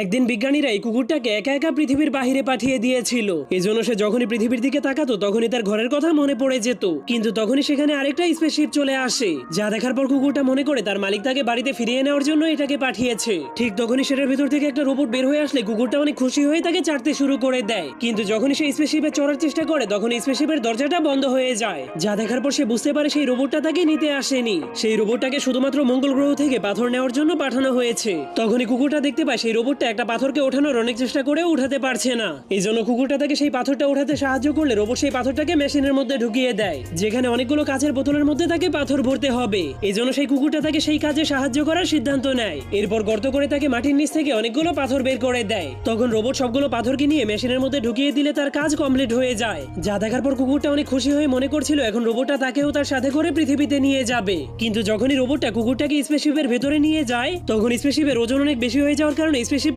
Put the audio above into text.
একদিন বিজ্ঞানীরা এই কুকুরটাকে একা একা পৃথিবীর বাহিরে পাঠিয়ে দিয়েছিল। এজন্য সে যখনই পৃথিবীর দিকে তাকাতো তখনই তার ঘরের কথা মনে পড়ে যেত। কিন্তু তখনই সেখানে আরেকটা স্পেসশিপ চলে আসে, যা দেখার পর কুকুরটা মনে করে তার মালিক তাকে বাড়িতে ফিরিয়ে নেওয়ার জন্য এটাকে পাঠিয়েছে। ঠিক তখনই সেটার ভিতর থেকে একটা রোবট বের হয়ে আসলে কুকুরটা অনেক খুশি হয়ে তাকে চাটতে শুরু করে দেয়। কিন্তু যখনই সে স্পেসশিপে চড়ার চেষ্টা করে তখন স্পেসশিপের দরজাটা বন্ধ হয়ে যায়, যা দেখার পর সে বুঝতে পারে সেই রোবটটা তাকে নিতে আসেনি। সেই রোবটটাকে শুধুমাত্র মঙ্গল গ্রহ থেকে পাথর নেওয়ার জন্য পাঠানো হয়েছে। তখনই কুকুরটা দেখতে পায় সেই রোবটটা একটা পাথরকে ওঠানোর অনেক চেষ্টা করে উঠাতে পারছে না। এই জন্য কুকুরটা তাকে সেই পাথরটা উঠাতে সাহায্য করলে রোবট সেই পাথরটাকে মেশিনের মধ্যে ঢুকিয়ে দেয়, যেখানে অনেকগুলো কাচের বোতলের মধ্যে তাকে পাথর ভরতে হবে। এই জন্য সেই কুকুরটা তাকে সেই কাজে সাহায্য করার সিদ্ধান্ত নেয়। এরপর গর্ত করে তাকে মাটির নিচ থেকে অনেকগুলো পাথর বের করে দেয়। তখন রোবট সবগুলো পাথরকে নিয়ে মেশিনের মধ্যে ঢুকিয়ে দিলে তার কাজ কমপ্লিট হয়ে যায়, যা দেখার পর কুকুরটা অনেক খুশি হয়ে মনে করছিল এখন রোবটটা তাকেও তার সাথে করে পৃথিবীতে নিয়ে যাবে। কিন্তু যখনই রোবটটা কুকুরটাকে স্পেসশিপের ভেতরে নিয়ে যায় তখন স্পেসশিপের ওজন অনেক বেশি হয়ে যাওয়ার কারণে স্পেসশিপ